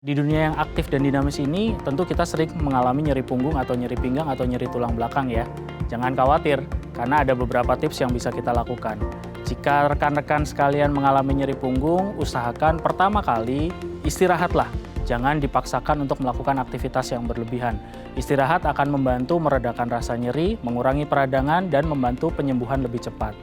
Di dunia yang aktif dan dinamis ini, tentu kita sering mengalami nyeri punggung atau nyeri pinggang atau nyeri tulang belakang ya. Jangan khawatir, karena ada beberapa tips yang bisa kita lakukan. Jika rekan-rekan sekalian mengalami nyeri punggung, usahakan pertama kali istirahatlah. Jangan dipaksakan untuk melakukan aktivitas yang berlebihan. Istirahat akan membantu meredakan rasa nyeri, mengurangi peradangan, dan membantu penyembuhan lebih cepat.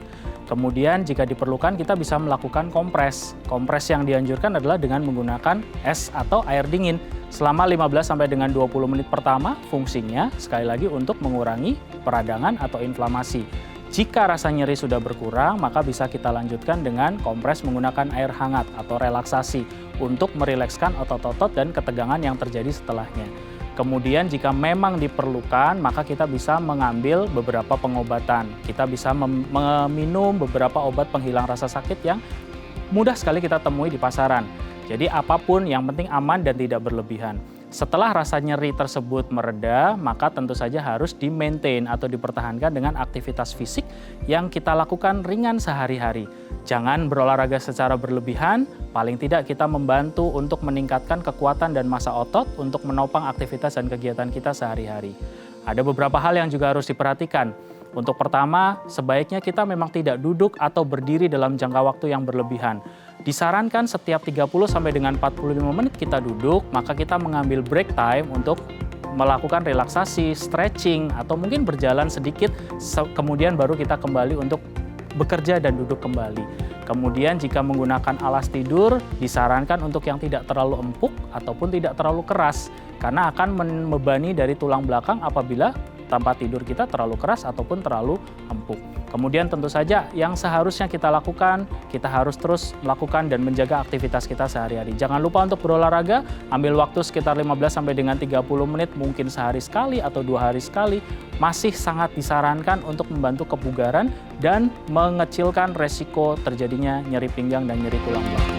Kemudian jika diperlukan kita bisa melakukan kompres. Kompres yang dianjurkan adalah dengan menggunakan es atau air dingin. Selama 15 sampai dengan 20 menit pertama fungsinya sekali lagi untuk mengurangi peradangan atau inflamasi. Jika rasa nyeri sudah berkurang, maka bisa kita lanjutkan dengan kompres menggunakan air hangat atau relaksasi untuk merilekskan otot-otot dan ketegangan yang terjadi setelahnya. Kemudian jika memang diperlukan, maka kita bisa mengambil beberapa pengobatan. Kita bisa meminum beberapa obat penghilang rasa sakit yang mudah sekali kita temui di pasaran. Jadi apapun yang penting aman dan tidak berlebihan. Setelah rasa nyeri tersebut mereda, maka tentu saja harus di-maintain atau dipertahankan dengan aktivitas fisik yang kita lakukan ringan sehari-hari. Jangan berolahraga secara berlebihan, paling tidak kita membantu untuk meningkatkan kekuatan dan massa otot untuk menopang aktivitas dan kegiatan kita sehari-hari. Ada beberapa hal yang juga harus diperhatikan. Untuk pertama, sebaiknya kita memang tidak duduk atau berdiri dalam jangka waktu yang berlebihan. Disarankan setiap 30 sampai dengan 45 menit kita duduk, maka kita mengambil break time untuk melakukan relaksasi, stretching, atau mungkin berjalan sedikit, kemudian baru kita kembali untuk bekerja dan duduk kembali. Kemudian jika menggunakan alas tidur, disarankan untuk yang tidak terlalu empuk ataupun tidak terlalu keras, karena akan membebani dari tulang belakang apabila tempat tidur kita terlalu keras ataupun terlalu empuk. Kemudian tentu saja yang seharusnya kita lakukan, kita harus terus melakukan dan menjaga aktivitas kita sehari-hari. Jangan lupa untuk berolahraga, ambil waktu sekitar 15 sampai dengan 30 menit, mungkin sehari sekali atau 2 hari sekali. Masih sangat disarankan untuk membantu kebugaran dan mengecilkan resiko terjadinya nyeri pinggang dan nyeri tulang belakang.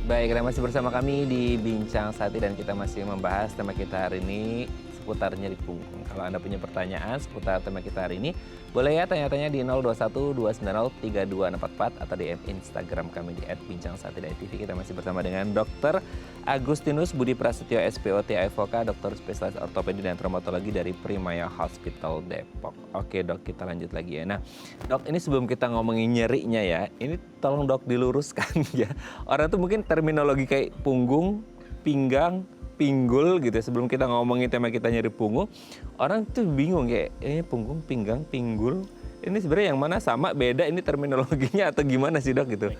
Baik, Anda masih bersama kami di Bincang Sati dan kita masih membahas tema kita hari ini seputar nyeri punggung. Kalau Anda punya pertanyaan seputar tema kita hari ini, boleh ya tanya-tanya di 0212903244 atau di Instagram kami di @bincang_sati.tv. Kita masih bersama dengan Dr. Agustinus Budi Prasetyo, SPOT AFOK, dokter spesialis ortopedi dan traumatologi dari Primaya Hospital Depok. Oke dok, kita lanjut lagi ya. Nah dok, ini sebelum kita ngomongin nyerinya ya, ini tolong dok diluruskan ya. Orang tuh mungkin terminologi kayak punggung, pinggang, pinggul gitu ya. Sebelum kita ngomongin tema kita nyeri punggung, orang tuh bingung kayak punggung, pinggang, pinggul. Ini sebenarnya yang mana sama, beda ini terminologinya atau gimana sih dok gitu?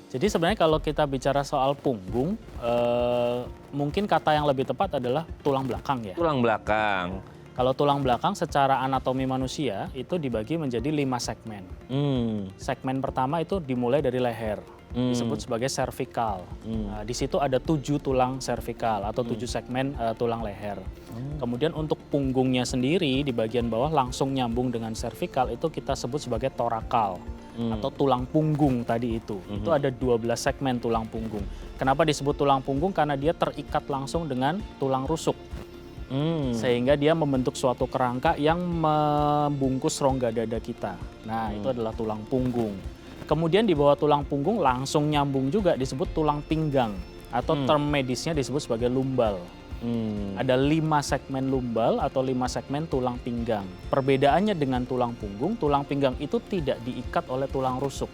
Jadi sebenarnya kalau kita bicara soal punggung, mungkin kata yang lebih tepat adalah tulang belakang ya. Tulang belakang. Kalau tulang belakang secara anatomi manusia itu dibagi menjadi 5 segmen. Segmen pertama itu dimulai dari leher, disebut sebagai cervical. Nah, di situ ada 7 tulang cervical atau 7 segmen tulang leher. Kemudian untuk punggungnya sendiri di bagian bawah langsung nyambung dengan cervical itu kita sebut sebagai thoracal atau tulang punggung tadi itu. Itu ada 12 segmen tulang punggung. Kenapa disebut tulang punggung? Karena dia terikat langsung dengan tulang rusuk. Sehingga dia membentuk suatu kerangka yang membungkus rongga dada kita. Nah, itu adalah tulang punggung. Kemudian di bawah tulang punggung langsung nyambung juga disebut tulang pinggang atau term medisnya disebut sebagai lumbal. Ada 5 segmen lumbal atau 5 segmen tulang pinggang. Perbedaannya dengan tulang pinggang itu tidak diikat oleh tulang rusuk.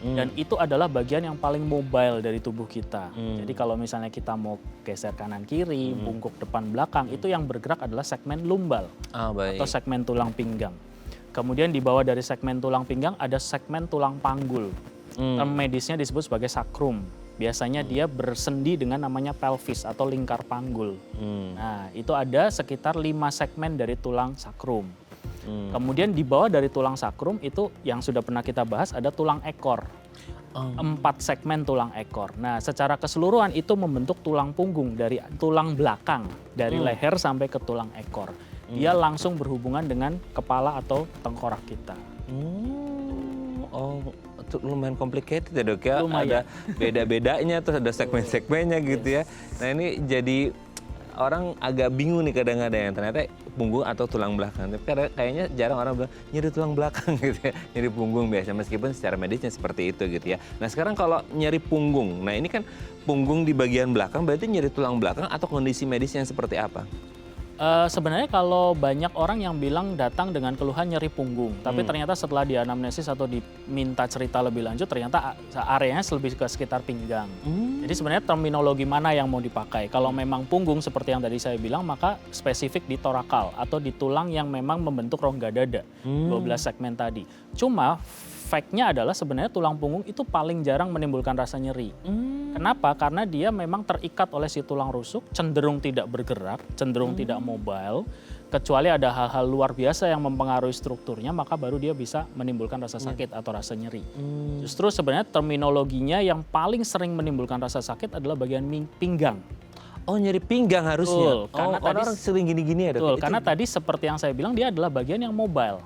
Dan itu adalah bagian yang paling mobile dari tubuh kita. Jadi kalau misalnya kita mau geser kanan kiri, bungkuk depan belakang, itu yang bergerak adalah segmen lumbal atau segmen tulang pinggang. Kemudian di bawah dari segmen tulang pinggang ada segmen tulang panggul. Term medisnya disebut sebagai sakrum. Biasanya dia bersendi dengan namanya pelvis atau lingkar panggul. Nah, itu ada sekitar 5 segmen dari tulang sakrum. Kemudian di bawah dari tulang sakrum itu yang sudah pernah kita bahas ada tulang ekor. 4 segmen tulang ekor. Nah, secara keseluruhan itu membentuk tulang punggung dari tulang belakang, dari leher sampai ke tulang ekor. Dia langsung berhubungan dengan kepala atau tengkorak kita. Itu lumayan complicated ya dok ya. Lumayan. Ada beda-bedanya, terus ada segmen-segmennya gitu ya. Nah ini jadi orang agak bingung nih kadang-kadang ternyata punggung atau tulang belakang. Tapi kayaknya jarang orang bilang nyeri tulang belakang gitu ya, nyeri punggung biasa meskipun secara medisnya seperti itu gitu ya. Nah sekarang kalau nyeri punggung, nah ini kan punggung di bagian belakang berarti nyeri tulang belakang atau kondisi medisnya seperti apa? Sebenarnya kalau banyak orang yang bilang datang dengan keluhan nyeri punggung, tapi ternyata setelah dianamnesis atau diminta cerita lebih lanjut, ternyata areanya lebih ke sekitar pinggang. Jadi sebenarnya terminologi mana yang mau dipakai? Kalau memang punggung seperti yang tadi saya bilang, maka spesifik di torakal atau di tulang yang memang membentuk rongga dada, 12 segmen tadi. Cuma fact-nya adalah sebenarnya tulang punggung itu paling jarang menimbulkan rasa nyeri. Kenapa? Karena dia memang terikat oleh si tulang rusuk, cenderung tidak bergerak, cenderung tidak mobile, kecuali ada hal-hal luar biasa yang mempengaruhi strukturnya, maka baru dia bisa menimbulkan rasa sakit atau rasa nyeri. Justru sebenarnya terminologinya yang paling sering menimbulkan rasa sakit adalah bagian pinggang. Oh nyeri pinggang harusnya. Betul, karena orang sering gini-gini ya dok. Betul, karena tadi seperti yang saya bilang dia adalah bagian yang mobile.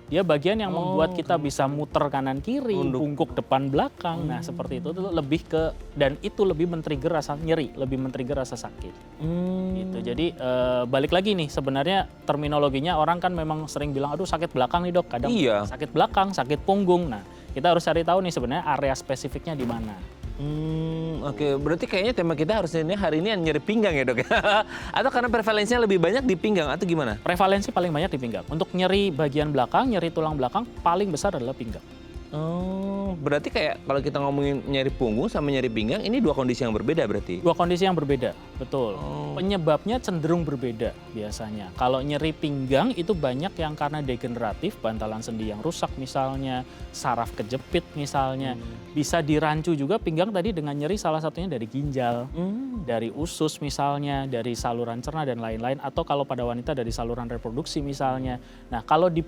Dia bagian yang membuat kita bisa muter kanan kiri, bungkuk depan belakang. Nah seperti itu lebih ke, dan itu lebih men-trigger rasa nyeri, lebih men-trigger rasa sakit. Gitu. Jadi balik lagi nih sebenarnya terminologinya orang kan memang sering bilang aduh sakit belakang nih dok. Kadang sakit belakang, sakit punggung. Nah kita harus cari tahu nih sebenarnya area spesifiknya di mana. Oke, berarti kayaknya tema kita harusnya hari ini nyeri pinggang ya dok? Atau karena prevalensinya lebih banyak di pinggang atau gimana? Prevalensi paling banyak di pinggang. Untuk nyeri bagian belakang, nyeri tulang belakang paling besar adalah pinggang. Oh, berarti kayak kalau kita ngomongin nyeri punggung sama nyeri pinggang, ini dua kondisi yang berbeda berarti? Dua kondisi yang berbeda, betul. Penyebabnya cenderung berbeda biasanya. Kalau nyeri pinggang itu banyak yang karena degeneratif, bantalan sendi yang rusak misalnya, saraf kejepit misalnya. Bisa dirancu juga pinggang tadi dengan nyeri salah satunya dari ginjal, dari usus misalnya, dari saluran cerna dan lain-lain. Atau kalau pada wanita dari saluran reproduksi misalnya. Nah kalau di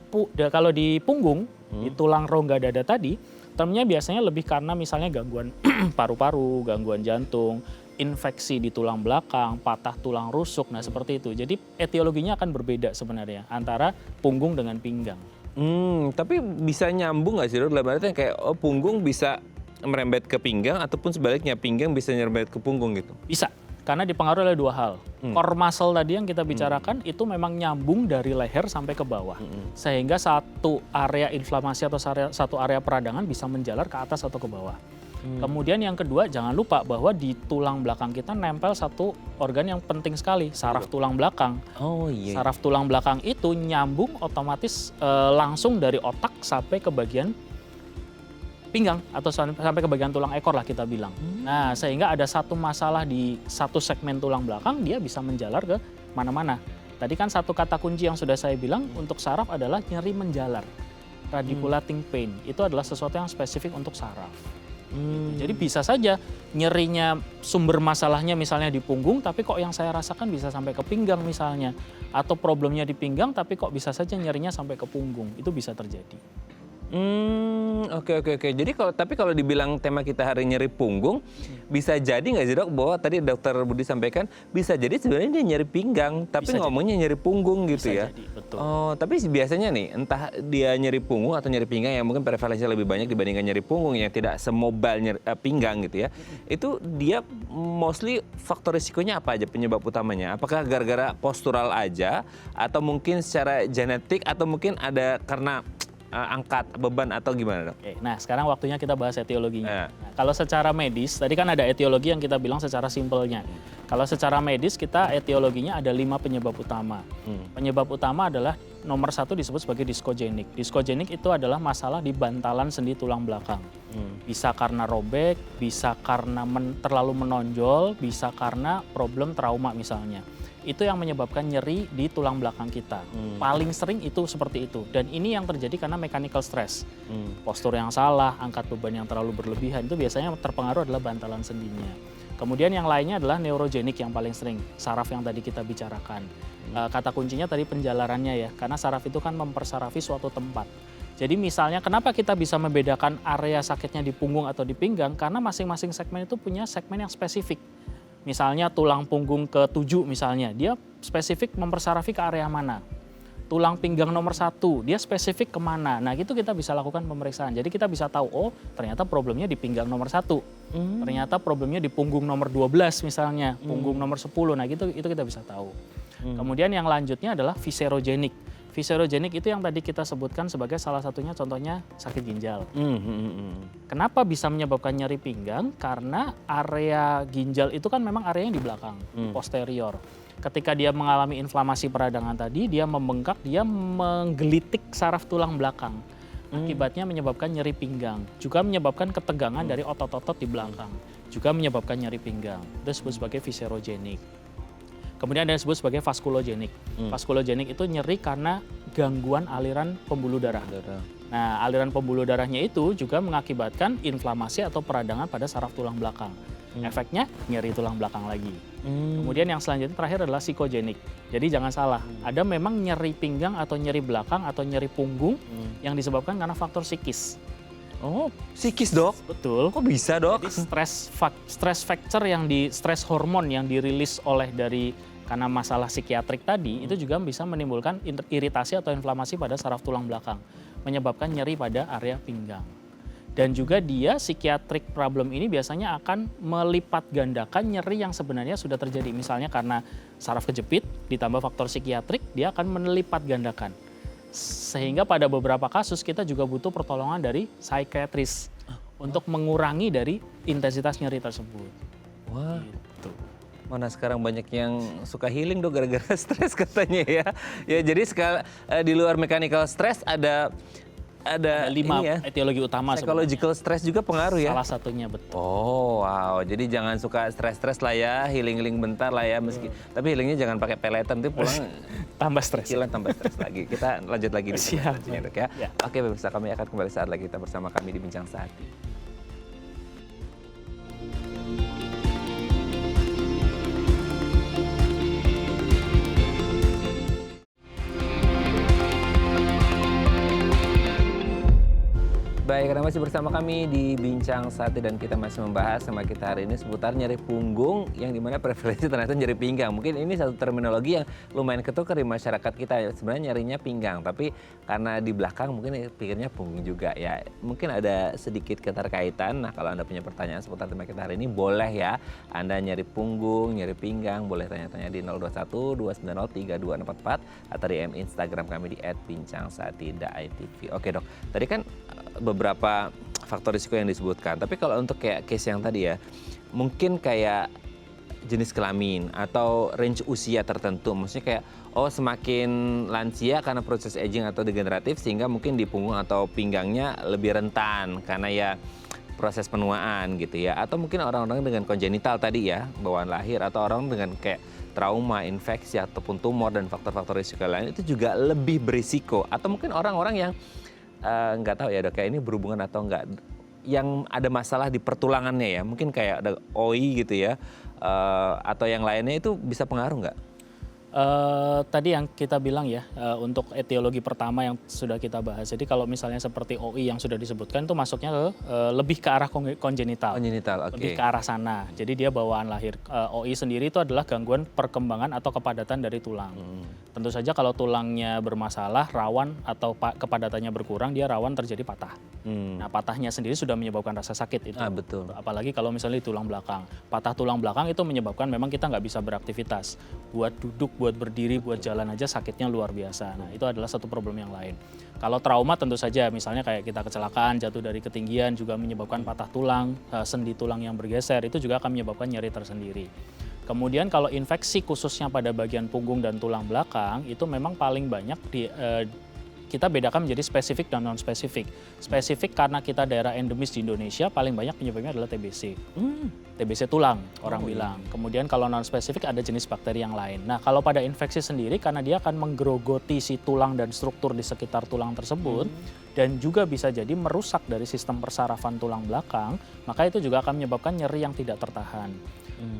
punggung, di tulang rongga dada tadi, termnya biasanya lebih karena misalnya gangguan paru-paru, gangguan jantung, infeksi di tulang belakang, patah tulang rusuk, nah seperti itu. Jadi etiologinya akan berbeda sebenarnya antara punggung dengan pinggang. Tapi bisa nyambung nggak sih dok? Dalam artinya kayak punggung bisa merembet ke pinggang ataupun sebaliknya pinggang bisa nyerembet ke punggung gitu? Bisa. Karena dipengaruhi oleh dua hal. Core muscle tadi yang kita bicarakan itu memang nyambung dari leher sampai ke bawah. Sehingga satu area inflamasi atau satu area peradangan bisa menjalar ke atas atau ke bawah. Kemudian yang kedua, jangan lupa bahwa di tulang belakang kita nempel satu organ yang penting sekali, saraf tulang belakang. Oh iya. Saraf tulang belakang itu nyambung otomatis langsung dari otak sampai ke bagian pinggang atau sampai ke bagian tulang ekor lah kita bilang. Nah sehingga ada satu masalah di satu segmen tulang belakang, dia bisa menjalar ke mana-mana. Tadi kan satu kata kunci yang sudah saya bilang untuk saraf adalah nyeri menjalar. Radiculating pain itu adalah sesuatu yang spesifik untuk saraf. Jadi bisa saja nyerinya sumber masalahnya misalnya di punggung, tapi kok yang saya rasakan bisa sampai ke pinggang misalnya. Atau problemnya di pinggang, tapi kok bisa saja nyerinya sampai ke punggung. Itu bisa terjadi. Oke. Jadi kalau dibilang tema kita hari nyeri punggung, bisa jadi nggak sih dok bahwa tadi dokter Budi sampaikan bisa jadi sebenarnya dia nyeri pinggang, tapi bisa ngomongnya jadi. Nyeri punggung gitu bisa ya? Jadi, betul. Oh, tapi biasanya nih entah dia nyeri punggung atau nyeri pinggang yang mungkin prevalensinya lebih banyak dibandingkan nyeri punggung yang tidak semobile pinggang gitu ya. Itu dia mostly faktor risikonya apa aja penyebab utamanya? Apakah gara-gara postural aja atau mungkin secara genetik atau mungkin ada karena angkat beban atau gimana dok? Oke, nah sekarang waktunya kita bahas etiologinya. Nah, kalau secara medis, tadi kan ada etiologi yang kita bilang secara simpelnya. Kalau secara medis kita etiologinya ada 5 penyebab utama. Penyebab utama adalah nomor 1 disebut sebagai diskogenik. Diskogenik itu adalah masalah di bantalan sendi tulang belakang. Bisa karena robek, bisa karena terlalu menonjol, bisa karena problem trauma misalnya. Itu yang menyebabkan nyeri di tulang belakang kita. Paling sering itu seperti itu. Dan ini yang terjadi karena mechanical stress. Postur yang salah, angkat beban yang terlalu berlebihan, itu biasanya terpengaruh adalah bantalan sendinya. Kemudian yang lainnya adalah neurogenik yang paling sering, saraf yang tadi kita bicarakan. Kata kuncinya tadi penjalarannya ya, karena saraf itu kan mempersarafi suatu tempat. Jadi misalnya kenapa kita bisa membedakan area sakitnya di punggung atau di pinggang, karena masing-masing segmen itu punya segmen yang spesifik. Misalnya tulang punggung ke-7 misalnya, dia spesifik mempersarafi ke area mana. tulang pinggang nomor 1, dia spesifik kemana. Nah itu kita bisa lakukan pemeriksaan. Jadi kita bisa tahu, oh ternyata problemnya di pinggang nomor 1. Ternyata problemnya di punggung nomor 12 misalnya, punggung nomor 10. Nah itu kita bisa tahu. Kemudian yang lanjutnya adalah viscerogenik. Viscerogenik itu yang tadi kita sebutkan sebagai salah satunya contohnya sakit ginjal. Kenapa bisa menyebabkan nyeri pinggang? Karena area ginjal itu kan memang area yang di belakang, posterior. Ketika dia mengalami inflamasi peradangan tadi, dia membengkak, dia menggelitik saraf tulang belakang. Akibatnya menyebabkan nyeri pinggang. Juga menyebabkan ketegangan dari otot-otot di belakang. Juga menyebabkan nyeri pinggang. Itu disebut sebagai viscerogenik. Kemudian ada yang disebut sebagai vaskulogenik. Vaskulogenik itu nyeri karena gangguan aliran pembuluh darah. Nah, aliran pembuluh darahnya itu juga mengakibatkan inflamasi atau peradangan pada saraf tulang belakang. Efeknya nyeri tulang belakang lagi. Kemudian yang selanjutnya terakhir adalah psikogenik. Jadi jangan salah, ada memang nyeri pinggang atau nyeri belakang atau nyeri punggung yang disebabkan karena faktor psikis. Oh, psikis dok? Betul. Kok bisa dok? Jadi stress factor stress hormon yang dirilis karena masalah psikiatrik tadi itu juga bisa menimbulkan iritasi atau inflamasi pada saraf tulang belakang, menyebabkan nyeri pada area pinggang. Dan juga psikiatrik problem ini biasanya akan melipat gandakan nyeri yang sebenarnya sudah terjadi. Misalnya karena saraf kejepit ditambah faktor psikiatrik, dia akan melipat gandakan. Sehingga pada beberapa kasus kita juga butuh pertolongan dari psikiatris untuk mengurangi dari intensitas nyeri tersebut. Wah, gitu. Mana sekarang banyak yang suka healing dok gara-gara stres katanya ya. Ya jadi di luar mechanical stress ada 5 etiologi utama. Psychological stress juga pengaruh ya? Salah satunya, betul. Oh wow, jadi jangan suka stres-stres lah ya, healing-healing bentar lah ya. Tapi healingnya jangan pakai peleton, nanti pulang tambah stres. Tambah stres lagi. Kita lanjut lagi di Siap. dok ya. Oke pemirsa, kami akan kembali saat lagi kita bersama kami di Bincang Sehati. Baik, karena masih bersama kami di Bincang Sehati dan kita masih membahas sama kita hari ini seputar nyeri punggung yang dimana prevalensi ternyata nyeri pinggang. Mungkin ini satu terminologi yang lumayan ketukar di masyarakat kita. Sebenarnya nyerinya pinggang, tapi karena di belakang mungkin pikirnya punggung juga ya. Mungkin ada sedikit keterkaitan. Nah kalau Anda punya pertanyaan seputar tema kita hari ini boleh ya. Anda nyeri punggung, nyeri pinggang, boleh tanya-tanya di 021-290-3244 atau di Instagram kami di @bincangsehati.itv. Oke dok, tadi kan beberapa faktor risiko yang disebutkan. Tapi kalau untuk kayak case yang tadi ya, mungkin kayak jenis kelamin atau range usia tertentu. Maksudnya kayak, semakin lansia karena proses aging atau degeneratif sehingga mungkin di punggung atau pinggangnya lebih rentan karena ya proses penuaan gitu ya. Atau mungkin orang-orang dengan kongenital tadi ya, bawaan lahir, atau orang dengan kayak trauma, infeksi, ataupun tumor dan faktor-faktor risiko lain itu juga lebih berisiko. Atau mungkin orang-orang yang nggak tahu ya dok, kayak ini berhubungan atau enggak, yang ada masalah di pertulangannya ya, mungkin kayak ada OI gitu ya, atau yang lainnya itu bisa pengaruh nggak? Tadi yang kita bilang ya, untuk etiologi pertama yang sudah kita bahas. Jadi kalau misalnya seperti OI yang sudah disebutkan itu masuknya ke lebih ke arah kongenital. Kongenital, oke. Lebih ke arah sana. Jadi dia bawaan lahir. OI sendiri itu adalah gangguan perkembangan atau kepadatan dari tulang. Tentu saja kalau tulangnya bermasalah, rawan atau kepadatannya berkurang, dia rawan terjadi patah. Nah patahnya sendiri sudah menyebabkan rasa sakit itu. Betul. Apalagi kalau misalnya di tulang belakang. Patah tulang belakang itu menyebabkan memang kita nggak bisa beraktivitas. Buat duduk, buat berdiri, buat jalan aja sakitnya luar biasa. Nah itu adalah satu problem yang lain. Kalau trauma tentu saja, misalnya kayak kita kecelakaan, jatuh dari ketinggian juga menyebabkan patah tulang, sendi tulang yang bergeser, itu juga akan menyebabkan nyeri tersendiri. Kemudian kalau infeksi khususnya pada bagian punggung dan tulang belakang, itu memang paling banyak kita bedakan menjadi spesifik dan non-spesifik. Spesifik karena kita daerah endemis di Indonesia, paling banyak penyebabnya adalah TBC. TBC tulang, orang bilang. Kemudian kalau non-spesifik ada jenis bakteri yang lain. Nah kalau pada infeksi sendiri, karena dia akan menggerogoti si tulang dan struktur di sekitar tulang tersebut, dan juga bisa jadi merusak dari sistem persarafan tulang belakang, maka itu juga akan menyebabkan nyeri yang tidak tertahan.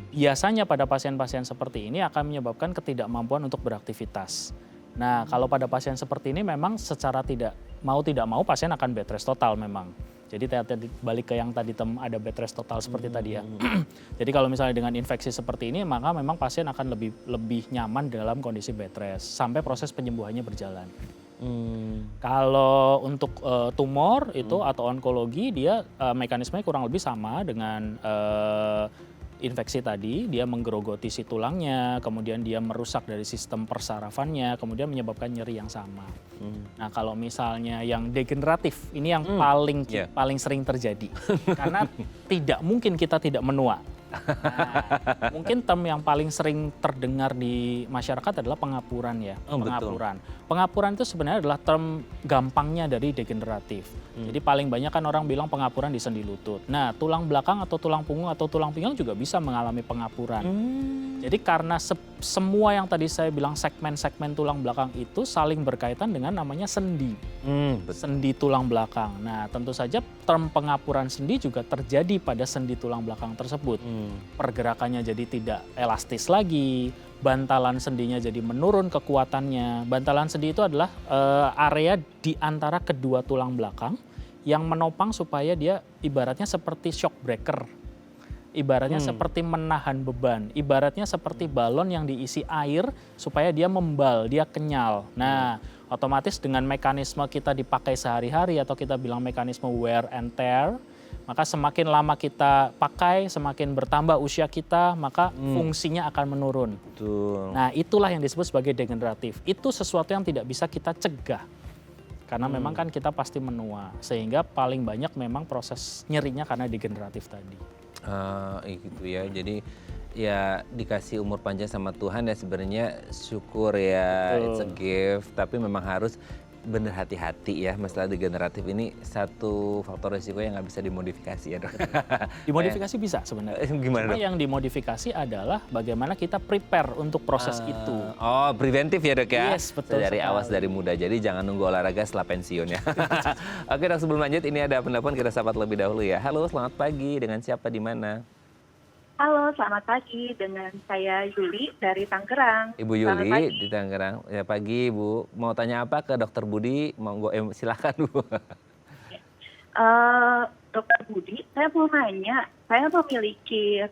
Biasanya pada pasien-pasien seperti ini akan menyebabkan ketidakmampuan untuk beraktivitas. Nah, kalau pada pasien seperti ini memang secara tidak mau pasien akan bed rest total memang. Jadi tadi balik ke yang tadi ada bed rest total seperti tadi ya. Jadi kalau misalnya dengan infeksi seperti ini, maka memang pasien akan lebih nyaman dalam kondisi bed rest sampai proses penyembuhannya berjalan. Kalau untuk tumor itu atau onkologi, dia mekanismenya kurang lebih sama dengan infeksi tadi. Dia menggerogoti si tulangnya, kemudian dia merusak dari sistem persarafannya, kemudian menyebabkan nyeri yang sama. Nah kalau misalnya yang degeneratif, ini yang paling sering terjadi. Karena tidak mungkin kita tidak menua. Nah, mungkin term yang paling sering terdengar di masyarakat adalah pengapuran ya. Pengapuran. Pengapuran itu sebenarnya adalah term gampangnya dari degeneratif. Jadi paling banyak kan orang bilang pengapuran di sendi lutut. Nah, tulang belakang atau tulang punggung atau tulang pinggang juga bisa mengalami pengapuran. Jadi karena semua yang tadi saya bilang segmen-segmen tulang belakang itu saling berkaitan dengan namanya sendi. Sendi tulang belakang. Nah, tentu saja term pengapuran sendi juga terjadi pada sendi tulang belakang tersebut. Pergerakannya jadi tidak elastis lagi, bantalan sendinya jadi menurun kekuatannya. Bantalan sendi itu adalah area di antara kedua tulang belakang yang menopang supaya dia ibaratnya seperti shock breaker. Ibaratnya seperti menahan beban, ibaratnya seperti balon yang diisi air supaya dia membal, dia kenyal. Nah, otomatis dengan mekanisme kita dipakai sehari-hari atau kita bilang mekanisme wear and tear, maka semakin lama kita pakai, semakin bertambah usia kita, maka fungsinya akan menurun. Betul. Nah, itulah yang disebut sebagai degeneratif. Itu sesuatu yang tidak bisa kita cegah. Karena memang kan kita pasti menua, sehingga paling banyak memang proses nyerinya karena degeneratif tadi. Gitu ya. Jadi ya dikasih umur panjang sama Tuhan ya sebenarnya syukur ya, it's a gift. Tapi memang harus bener hati-hati ya, masalah degeneratif ini satu faktor risiko yang nggak bisa dimodifikasi ya dok. Dimodifikasi bisa sebenarnya. Gimana dok? Yang dimodifikasi adalah bagaimana kita prepare untuk proses itu. Oh preventif ya dok ya? Yes, betul Dari sekali. awas dari muda, jadi jangan nunggu olahraga setelah pensiun ya. Oke dok, sebelum lanjut ini ada penelpon, kita sapa lebih dahulu ya. Halo, selamat pagi, dengan siapa di mana? Halo, selamat pagi. Dengan saya Yuli dari Tangerang. Ibu Yuli di Tangerang. Ya pagi Bu. Mau tanya apa ke Dokter Budi? Monggo, silakan Bu. Dokter Budi, saya mau nanya, saya memiliki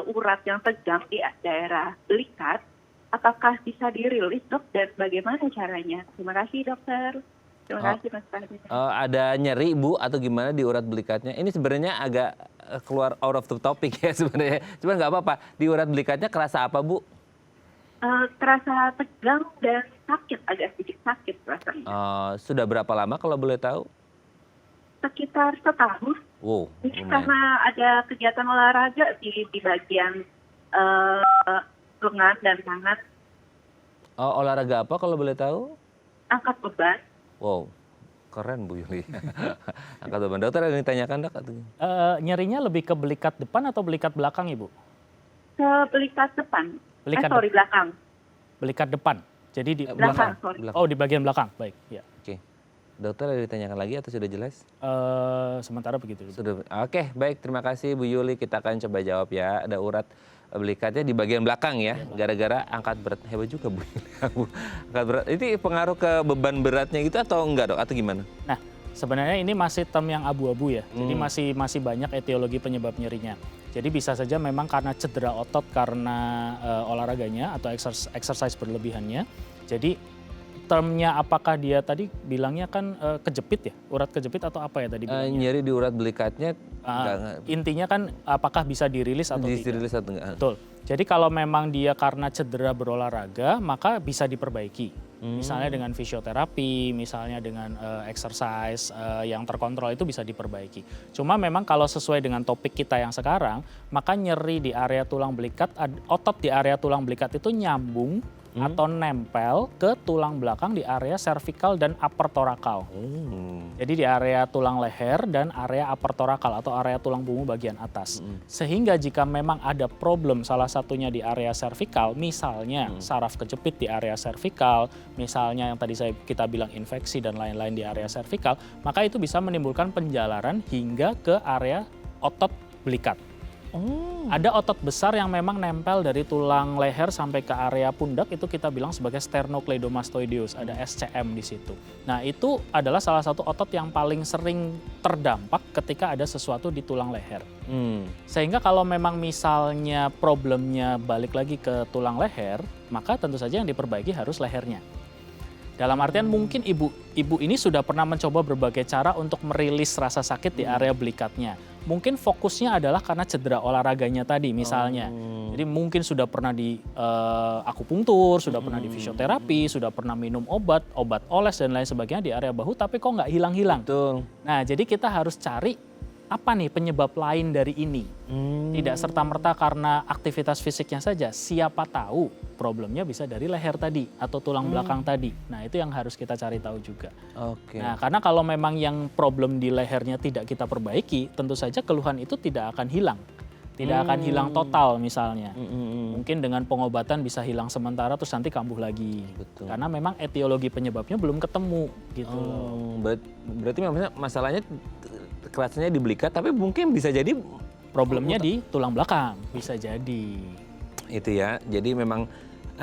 urat yang tegang di daerah belikat. Apakah bisa dirilis dok dan bagaimana caranya? Terima kasih dokter. Terima kasih Mas Fahmi. Ada nyeri Bu atau gimana di urat belikatnya? Ini sebenarnya agak keluar out of the topic ya sebenarnya. Cuman nggak apa-apa. Di urat belikatnya kerasa apa Bu? Terasa tegang dan sakit, agak sedikit sakit rasanya. Sudah berapa lama kalau boleh tahu? Sekitar setahun. Wow. Ini Lumayan. karena ada kegiatan olahraga di bagian lengan dan tangan. Olahraga apa kalau boleh tahu? Angkat beban. Wow, keren Bu Yuli. Angkat beban. Dokter ada yang ditanyakan dok? Nyerinya lebih ke belikat depan atau belikat belakang Ibu? Ke belikat depan. Belakang. Belikat depan. Jadi di Belakang, sorry. Belakang. Oh, di bagian belakang. Baik, ya. Oke. Dokter ada yang ditanyakan lagi atau sudah jelas? Sementara begitu. Sudah. Oke, baik. Terima kasih Bu Yuli. Kita akan coba jawab ya. Ada urat belikatnya di bagian belakang ya. Gara-gara angkat berat. Hebat juga Bu Yuli. Angkat berat. Itu pengaruh ke beban beratnya gitu atau enggak dok? Atau gimana? Nah, sebenarnya ini masih term yang abu-abu ya. Jadi masih banyak etiologi penyebab nyerinya. Jadi bisa saja memang karena cedera otot karena olahraganya atau exercise berlebihannya. Jadi termnya apakah dia tadi bilangnya kan kejepit ya, urat kejepit atau apa ya tadi bilangnya? Nyeri di urat belikatnya Intinya kan apakah bisa dirilis atau tidak? dirilis atau enggak? Betul. Jadi kalau memang dia karena cedera berolahraga, maka bisa diperbaiki. Misalnya dengan fisioterapi, misalnya dengan exercise yang terkontrol itu bisa diperbaiki. Cuma memang kalau sesuai dengan topik kita yang sekarang, maka nyeri di area tulang belikat, otot di area tulang belikat itu nyambung atau nempel ke tulang belakang di area cervical dan upper thoracal. Jadi di area tulang leher dan area upper thoracal atau area tulang punggung bagian atas. Sehingga jika memang ada problem salah satunya di area cervical, misalnya saraf kejepit di area cervical, misalnya yang tadi kita bilang infeksi dan lain-lain di area cervical, maka itu bisa menimbulkan penjalaran hingga ke area otot belikat. Ada otot besar yang memang nempel dari tulang leher sampai ke area pundak, itu kita bilang sebagai sternocleidomastoideus, ada SCM di situ. Nah, itu adalah salah satu otot yang paling sering terdampak ketika ada sesuatu di tulang leher. Sehingga kalau memang misalnya problemnya balik lagi ke tulang leher, maka tentu saja yang diperbaiki harus lehernya. Dalam artian mungkin ibu ini sudah pernah mencoba berbagai cara untuk merilis rasa sakit di area belikatnya. Mungkin fokusnya adalah karena cedera olahraganya tadi misalnya. Jadi mungkin sudah pernah di akupunktur, sudah pernah di fisioterapi, sudah pernah minum obat oles dan lain sebagainya di area bahu, tapi kok nggak hilang-hilang. Betul. Nah, jadi kita harus cari apa nih penyebab lain dari ini. Tidak serta-merta karena aktivitas fisiknya saja. Siapa tahu problemnya bisa dari leher tadi atau tulang belakang tadi. Nah, itu yang harus kita cari tahu juga. Oke. Nah, karena kalau memang yang problem di lehernya tidak kita perbaiki, tentu saja keluhan itu tidak akan hilang. Tidak akan hilang total misalnya. Mungkin dengan pengobatan bisa hilang sementara terus nanti kambuh lagi. Betul. Karena memang etiologi penyebabnya belum ketemu gitu loh. Berarti masalahnya kerasnya di belikat, tapi mungkin bisa jadi Problemnya di tulang belakang, bisa jadi. itu ya. Jadi memang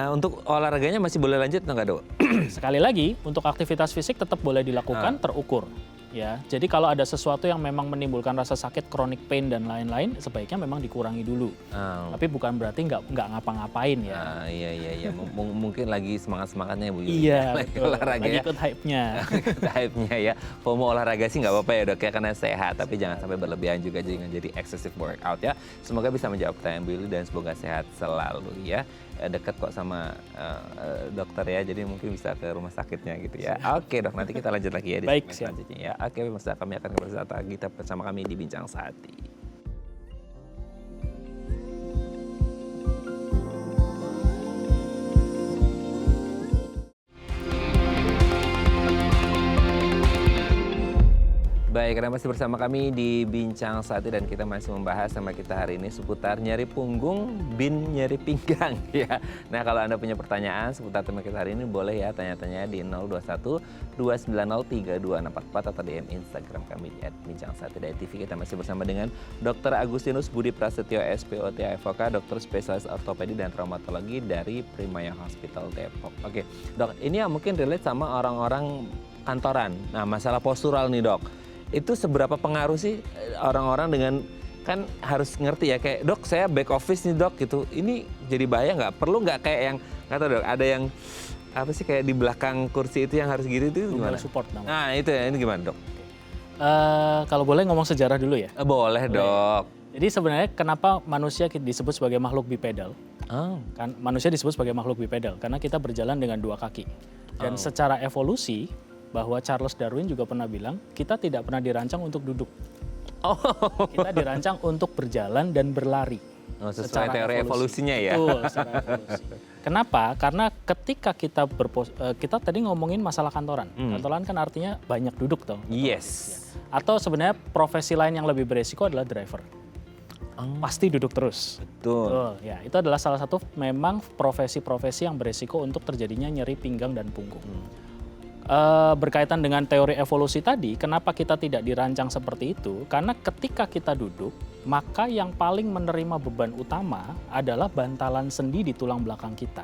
untuk olahraganya masih boleh lanjut enggak, Dok? Sekali lagi, untuk aktivitas fisik tetap boleh dilakukan terukur. Ya, jadi kalau ada sesuatu yang memang menimbulkan rasa sakit, chronic pain dan lain-lain, sebaiknya memang dikurangi dulu. Tapi bukan berarti nggak ngapa-ngapain ya. Iya. Mungkin lagi semangatnya Bu. Iya, lagi betul. olahraga Lagi ya. ikut hype-nya. Hype-nya ya. FOMO olahraga sih nggak apa-apa ya, Dok ya, karena sehat. Tapi jangan sampai berlebihan juga, jangan jadi excessive workout ya. Semoga bisa menjawab pertanyaan Bu Yuli dan semoga sehat selalu ya. Dekat kok sama dokter ya, jadi mungkin bisa ke rumah sakitnya gitu ya. Oke, Dok, nanti kita lanjut lagi ya di Baik, segmen siap. selanjutnya ya. Oke, pemirsa, kami akan kembali saat lagi bersama kami di Bincang Sehati. Baik, karena masih bersama kami di Bincang Sehati dan kita masih membahas sama kita hari ini seputar nyeri punggung bin nyeri pinggang ya. Nah, kalau Anda punya pertanyaan seputar tema kita hari ini boleh ya tanya-tanya di 021 290 3244 atau DM Instagram kami di @bincang-sehati.tv. Kita masih bersama dengan Dr. Agustinus Budi Prasetyo SPOT AFOK, dokter spesialis ortopedi dan traumatologi dari Primaya Hospital Depok. Oke, Dok, ini yang mungkin relate sama orang-orang kantoran. Nah, masalah postural nih, Dok. Itu seberapa pengaruh sih orang-orang dengan, kan harus ngerti ya, kayak Dok saya back office nih Dok gitu, ini jadi bahaya nggak? Perlu nggak kayak yang, nggak tahu Dok, ada yang apa sih kayak di belakang kursi itu yang harus gitu itu gimana? Support namanya. Nah itu ya, ini gimana Dok? Kalau boleh ngomong sejarah dulu ya. Boleh Dok. Jadi sebenarnya kenapa manusia disebut sebagai makhluk bipedal? Kan manusia disebut sebagai makhluk bipedal karena kita berjalan dengan dua kaki. Dan secara evolusi, bahwa Charles Darwin juga pernah bilang, kita tidak pernah dirancang untuk duduk. Kita dirancang untuk berjalan dan berlari. Sesuai teori evolusinya ya. Betul, secara evolusi. Kenapa? Karena ketika kita kita tadi ngomongin masalah kantoran. Kantoran kan artinya banyak duduk toh. Yes. Atau sebenarnya profesi lain yang lebih beresiko adalah driver. Pasti duduk terus. Betul. Ya, itu adalah salah satu memang profesi-profesi yang beresiko untuk terjadinya nyeri pinggang dan punggung. Berkaitan dengan teori evolusi tadi, kenapa kita tidak dirancang seperti itu? Karena ketika kita duduk, maka yang paling menerima beban utama adalah bantalan sendi di tulang belakang kita.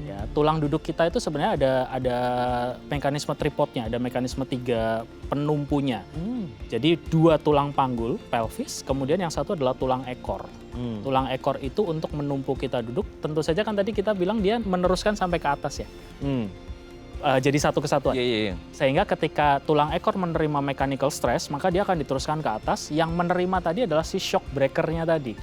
Ya, tulang duduk kita itu sebenarnya ada mekanisme tripodnya, ada mekanisme 3 penumpunya. Jadi 2 tulang panggul, pelvis, kemudian yang satu adalah tulang ekor. Tulang ekor itu untuk menumpu kita duduk, tentu saja kan tadi kita bilang dia meneruskan sampai ke atas ya. Jadi satu kesatuan. Iya. Sehingga ketika tulang ekor menerima mechanical stress, maka dia akan diteruskan ke atas. Yang menerima tadi adalah si shock breaker-nya tadi,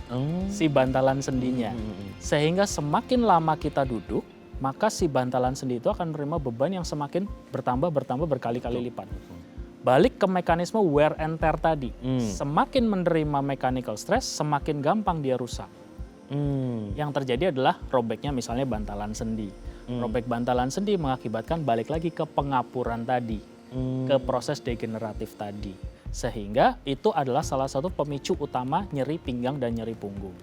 si bantalan sendinya. Sehingga semakin lama kita duduk, maka si bantalan sendi itu akan menerima beban yang semakin bertambah berkali-kali lipat. Balik ke mekanisme wear and tear tadi. Semakin menerima mechanical stress, semakin gampang dia rusak. Yang terjadi adalah robeknya misalnya bantalan sendi. Robek bantalan sendi mengakibatkan balik lagi ke pengapuran tadi, ke proses degeneratif tadi. Sehingga itu adalah salah satu pemicu utama nyeri pinggang dan nyeri punggung.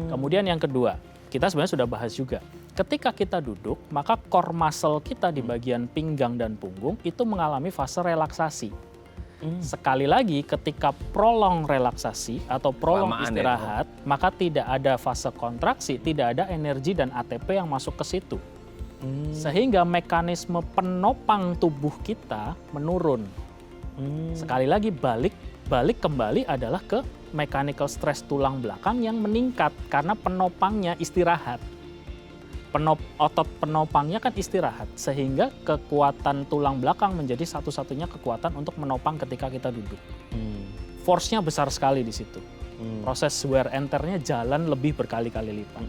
Kemudian yang kedua, kita sebenarnya sudah bahas juga. Ketika kita duduk, maka core muscle kita di bagian pinggang dan punggung itu mengalami fase relaksasi. Sekali lagi, ketika prolong relaksasi atau prolong Kelamaan ya, istirahat, maka tidak ada fase kontraksi, tidak ada energi dan ATP yang masuk ke situ. Sehingga mekanisme penopang tubuh kita menurun. Sekali lagi balik kembali adalah ke mechanical stress tulang belakang yang meningkat karena penopangnya istirahat. Otot penopangnya kan istirahat, sehingga kekuatan tulang belakang menjadi satu-satunya kekuatan untuk menopang ketika kita duduk. Force-nya besar sekali di situ. Proses wear and tear-nya jalan lebih berkali-kali lipat.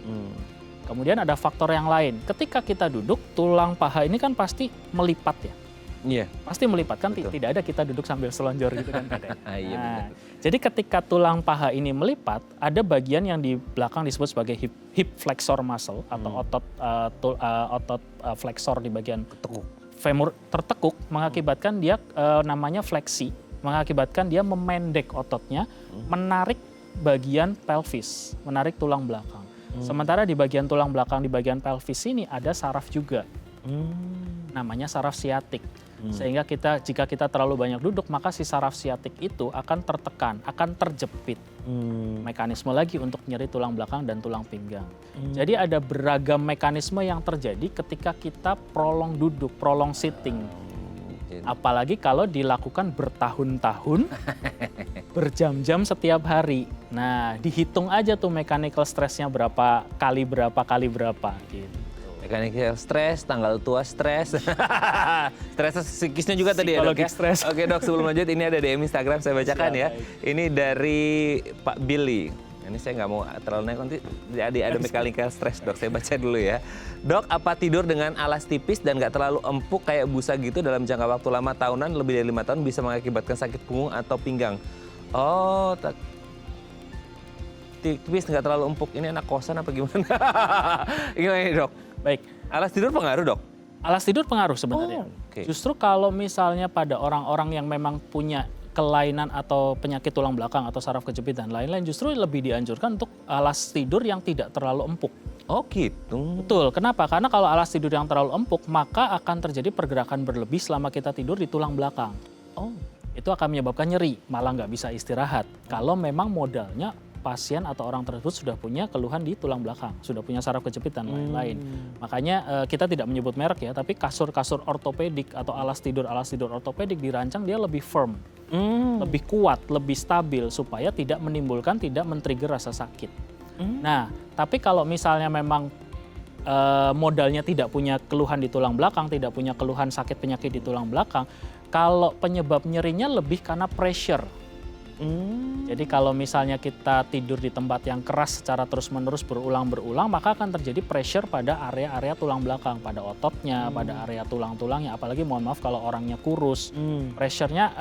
Kemudian ada faktor yang lain. Ketika kita duduk, tulang paha ini kan pasti melipat ya. Iya. Pasti melipat kan, Betul. tidak ada kita duduk sambil selonjor gitu kan. Tidak ada. Iya, benar. Jadi ketika tulang paha ini melipat, ada bagian yang di belakang disebut sebagai hip flexor muscle atau otot flexor di bagian femur tertekuk, mengakibatkan dia namanya fleksi, mengakibatkan dia memendek ototnya, menarik bagian pelvis, menarik tulang belakang. Sementara di bagian tulang belakang, di bagian pelvis ini ada saraf juga, namanya saraf siatik. Sehingga jika kita terlalu banyak duduk, maka si saraf siatik itu akan tertekan, akan terjepit. Mekanisme lagi untuk nyeri tulang belakang dan tulang pinggang. Jadi ada beragam mekanisme yang terjadi ketika kita prolong duduk, prolong sitting. Apalagi kalau dilakukan bertahun-tahun, berjam-jam setiap hari. Nah, dihitung aja tuh mechanical stress-nya berapa kali berapa gitu. Mechanical stress, tanggal tua stres, stres psikisnya juga tadi ya dok Psikologik ya? stres. Oke dok, sebelum lanjut ini ada DM Instagram saya bacakan ya. Ini dari Pak Billy. Ini saya nggak mau terlalu naik nanti ada mechanical stress dok, saya baca dulu ya. Dok, apa tidur dengan alas tipis dan nggak terlalu empuk kayak busa gitu dalam jangka waktu lama tahunan, lebih dari 5 tahun bisa mengakibatkan sakit punggung atau pinggang? Oh, tipis nggak terlalu empuk, ini anak kosan apa gimana? Gimana ini dok? Baik, Alas tidur pengaruh dok? alas tidur pengaruh sebenarnya. Oke. Justru kalau misalnya pada orang-orang yang memang punya kelainan atau penyakit tulang belakang atau saraf kejepit dan lain-lain, justru lebih dianjurkan untuk alas tidur yang tidak terlalu empuk. Oh gitu. Betul, kenapa? Karena kalau alas tidur yang terlalu empuk, maka akan terjadi pergerakan berlebih selama kita tidur di tulang belakang. Oh. Itu akan menyebabkan nyeri, malah nggak bisa istirahat. Kalau memang modalnya pasien atau orang tersebut sudah punya keluhan di tulang belakang, sudah punya saraf kejepit dan lain-lain. Makanya kita tidak menyebut merek ya, tapi kasur-kasur ortopedik atau alas tidur ortopedik dirancang dia lebih firm, lebih kuat, lebih stabil supaya tidak menimbulkan, tidak men-trigger rasa sakit. Nah, tapi kalau misalnya memang modalnya tidak punya keluhan di tulang belakang, tidak punya keluhan sakit penyakit di tulang belakang, kalau penyebab nyerinya lebih karena pressure. Jadi kalau misalnya kita tidur di tempat yang keras secara terus-menerus berulang-berulang, maka akan terjadi pressure pada area-area tulang belakang, pada ototnya, pada area tulang-tulangnya. Apalagi mohon maaf kalau orangnya kurus, pressure-nya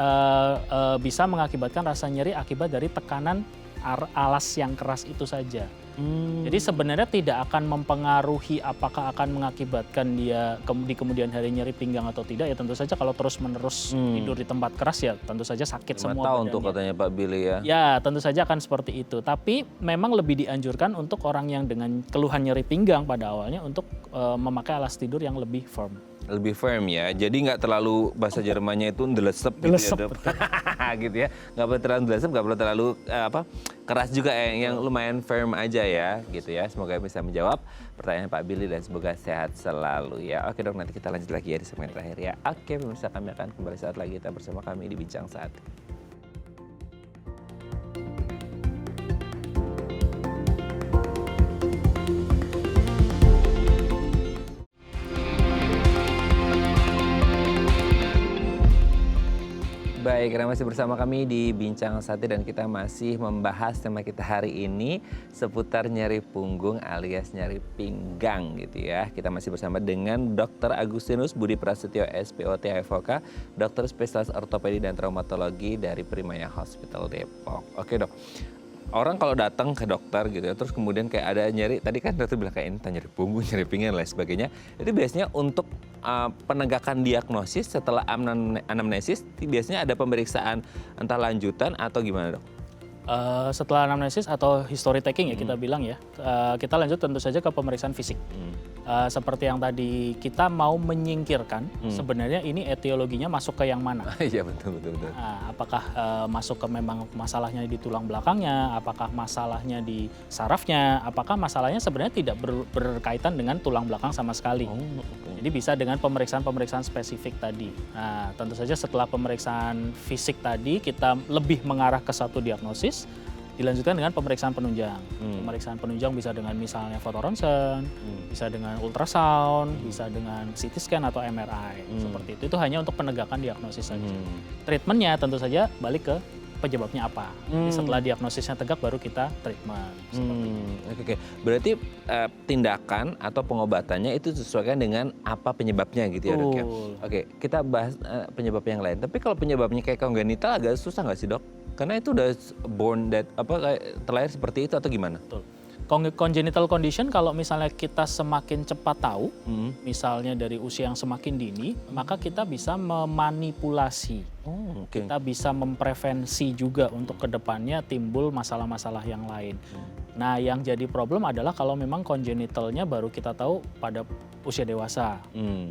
bisa mengakibatkan rasa nyeri akibat dari tekanan alas yang keras itu saja. Jadi sebenarnya tidak akan mempengaruhi apakah akan mengakibatkan dia di kemudian hari nyeri pinggang atau tidak. Ya tentu saja kalau terus-menerus tidur di tempat keras ya tentu saja sakit 5 semua tahun badannya. tuh katanya Pak Billy ya. Ya tentu saja akan seperti itu. Tapi memang lebih dianjurkan untuk orang yang dengan keluhan nyeri pinggang pada awalnya untuk memakai alas tidur yang lebih firm. Lebih firm ya, jadi nggak terlalu bahasa Jermannya itu ndelesep gitu Ndelesep, ya dok. gitu ya, nggak perlu terlalu ndelesep, nggak perlu terlalu keras juga yang lumayan firm aja ya gitu ya. Semoga bisa menjawab pertanyaan Pak Billy dan semoga sehat selalu ya. Oke dok, nanti kita lanjut lagi ya di segmen terakhir ya. Oke pemirsa, kami akan kembali saat lagi, kita bersama kami di Bincang Saat. Baik, karena masih bersama kami di Bincang Sate dan kita masih membahas tema kita hari ini seputar nyeri punggung alias nyeri pinggang gitu ya. Kita masih bersama dengan Dr. Agustinus Budi Prasetyo SPOT AFOK, dokter spesialis ortopedi dan traumatologi dari Primaya Hospital Depok. Oke dok, orang kalau datang ke dokter gitu ya, terus kemudian kayak ada nyeri, tadi kan dokter bilang kayak ini nyeri punggung, nyeri pinggang dan lain sebagainya. Itu biasanya untuk penegakan diagnosis setelah anamnesis, biasanya ada pemeriksaan entah lanjutan atau gimana dok? Setelah anamnesis atau history taking ya kita bilang ya, kita lanjut tentu saja ke pemeriksaan fisik. Seperti yang tadi kita mau menyingkirkan sebenarnya ini etiologinya masuk ke yang mana. Iya betul. Nah, apakah masuk ke memang masalahnya di tulang belakangnya, apakah masalahnya di sarafnya, apakah masalahnya sebenarnya tidak berkaitan dengan tulang belakang sama sekali. Jadi bisa dengan pemeriksaan-pemeriksaan spesifik tadi. Nah, tentu saja setelah pemeriksaan fisik tadi kita lebih mengarah ke satu diagnosis, dilanjutkan dengan pemeriksaan penunjang. Pemeriksaan penunjang bisa dengan misalnya foto ronsen, bisa dengan ultrasound, bisa dengan CT scan atau MRI. Seperti itu. Itu hanya untuk penegakan diagnosis saja. Treatmentnya tentu saja balik ke penyebabnya apa. Jadi setelah diagnosisnya tegak baru kita treatment. Oke. Berarti tindakan atau pengobatannya itu disesuaikan dengan apa penyebabnya gitu ya dok ya. Oke, kita bahas penyebab yang lain. Tapi kalau penyebabnya kayak kongenital agak susah nggak sih dok? Karena itu udah born that kayak terlahir seperti itu atau gimana? Betul. Congenital condition kalau misalnya kita semakin cepat tahu, misalnya dari usia yang semakin dini, maka kita bisa memanipulasi. Kita bisa memprevensi juga untuk kedepannya timbul masalah-masalah yang lain. Nah, yang jadi problem adalah kalau memang congenitalnya baru kita tahu pada usia dewasa.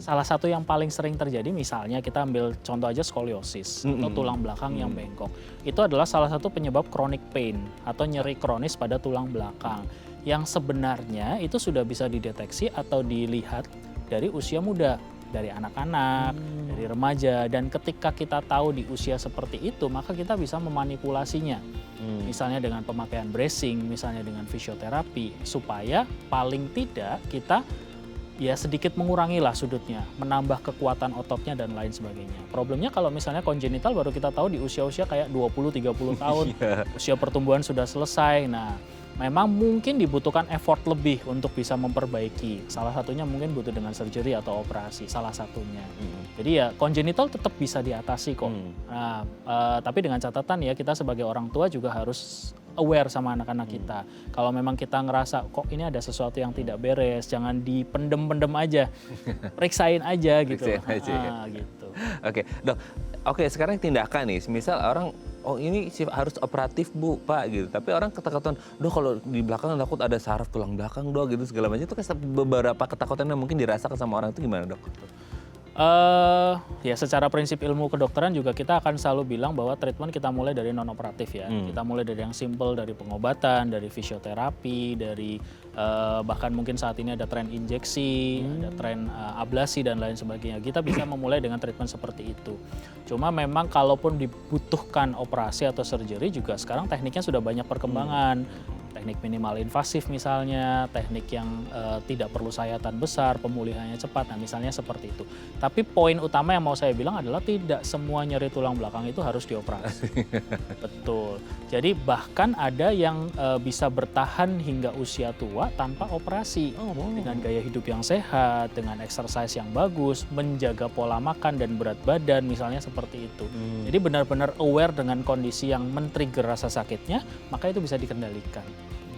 Salah satu yang paling sering terjadi misalnya kita ambil contoh aja skoliosis atau tulang belakang yang bengkok. Itu adalah salah satu penyebab chronic pain atau nyeri kronis pada tulang belakang. Yang sebenarnya itu sudah bisa dideteksi atau dilihat dari usia muda, dari anak-anak, dari remaja, dan ketika kita tahu di usia seperti itu, maka kita bisa memanipulasinya. Misalnya dengan pemakaian bracing, misalnya dengan fisioterapi, supaya paling tidak kita ya sedikit mengurangi lah sudutnya, menambah kekuatan ototnya dan lain sebagainya. Problemnya kalau misalnya congenital baru kita tahu di usia-usia kayak 20-30 tahun, usia pertumbuhan sudah selesai. Nah, memang mungkin dibutuhkan effort lebih untuk bisa memperbaiki. Salah satunya mungkin butuh dengan surgery atau operasi, salah satunya. Jadi ya congenital tetap bisa diatasi kok. Nah, tapi dengan catatan ya kita sebagai orang tua juga harus aware sama anak-anak kita. Kalau memang kita ngerasa kok ini ada sesuatu yang tidak beres, jangan dipendem-pendem aja, periksain aja gitu. Gitu. Oke, dok. Oke, sekarang tindakan nih. Misal orang ini harus operatif bu, pak gitu. Tapi orang ketakutan, dok kalau di belakang takut ada saraf tulang belakang dok gitu segala macam. Itu kan beberapa ketakutan yang mungkin dirasakan sama orang itu gimana dok? Ya secara prinsip ilmu kedokteran juga kita akan selalu bilang bahwa treatment kita mulai dari non operatif ya. Kita mulai dari yang simple, dari pengobatan, dari fisioterapi, dari bahkan mungkin saat ini ada tren injeksi, ada tren ablasi dan lain sebagainya. Kita bisa memulai dengan treatment seperti itu. Cuma memang kalaupun dibutuhkan operasi atau surgery juga sekarang tekniknya sudah banyak perkembangan. Teknik minimal invasif misalnya, teknik yang tidak perlu sayatan besar, pemulihannya cepat, nah misalnya seperti itu. Tapi poin utama yang mau saya bilang adalah tidak semua nyeri tulang belakang itu harus dioperasi. Betul. Jadi bahkan ada yang bisa bertahan hingga usia tua tanpa operasi. Dengan gaya hidup yang sehat, dengan exercise yang bagus, menjaga pola makan dan berat badan misalnya seperti itu. Jadi benar-benar aware dengan kondisi yang men-trigger rasa sakitnya, maka itu bisa dikendalikan.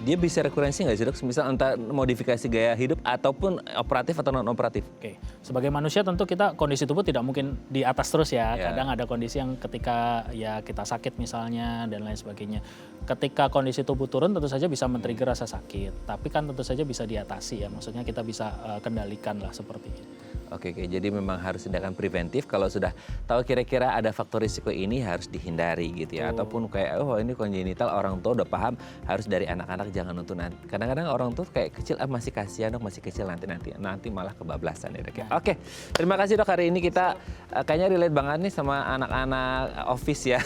Dia bisa rekurensi nggak sih dok? Misal entah modifikasi gaya hidup ataupun operatif atau non operatif? Oke, sebagai manusia tentu kita kondisi tubuh tidak mungkin di atas terus ya. Kadang ada kondisi yang ketika ya kita sakit misalnya dan lain sebagainya. Ketika kondisi tubuh turun tentu saja bisa men-trigger rasa sakit. Tapi kan tentu saja bisa diatasi ya. Maksudnya kita bisa kendalikan lah seperti itu. Oke, jadi memang harus tindakan preventif. Kalau sudah tahu kira-kira ada faktor risiko ini harus dihindari gitu ya. Ataupun kayak ini congenital, orang tua udah paham harus dari anak-anak jangan nonton nanti. Kadang-kadang orang tua kayak kecil masih kasihan dok, masih kecil nanti malah kebablasan ya dok ya. Oke, terima kasih dok, hari ini kita kayaknya relate banget nih sama anak-anak office ya.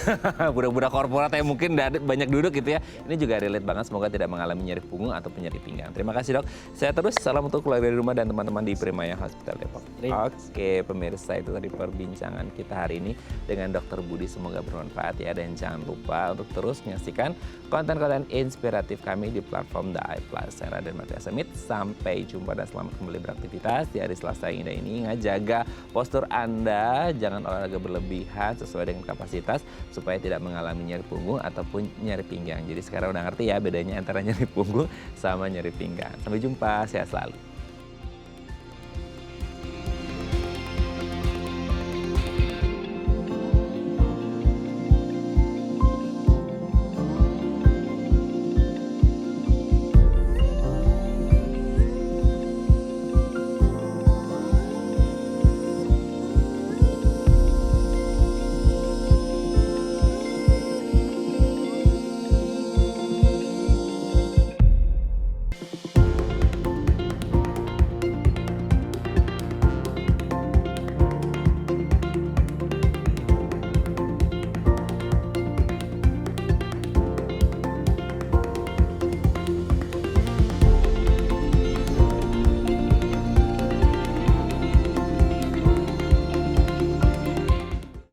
Budak-budak korporat yang mungkin banyak duduk gitu ya. Ini juga relate banget, semoga tidak mengalami nyeri punggung atau nyeri pinggang. Terima kasih dok. Saya terus salam untuk keluarga di rumah dan teman-teman di Primaya Hospital Depok. Oke, pemirsa, itu tadi perbincangan kita hari ini dengan Dr. Budi. Semoga bermanfaat ya, dan jangan lupa untuk terus menyaksikan konten-konten inspiratif kami di platform The Eye Plus. Saya Raden Matria Semit, sampai jumpa dan selamat kembali beraktivitas di hari Selasa yang indah ini. Ingat, jaga postur Anda, jangan olahraga berlebihan, sesuai dengan kapasitas supaya tidak mengalami nyeri punggung ataupun nyeri pinggang. Jadi sekarang udah ngerti ya bedanya antara nyeri punggung sama nyeri pinggang. Sampai jumpa, sehat selalu.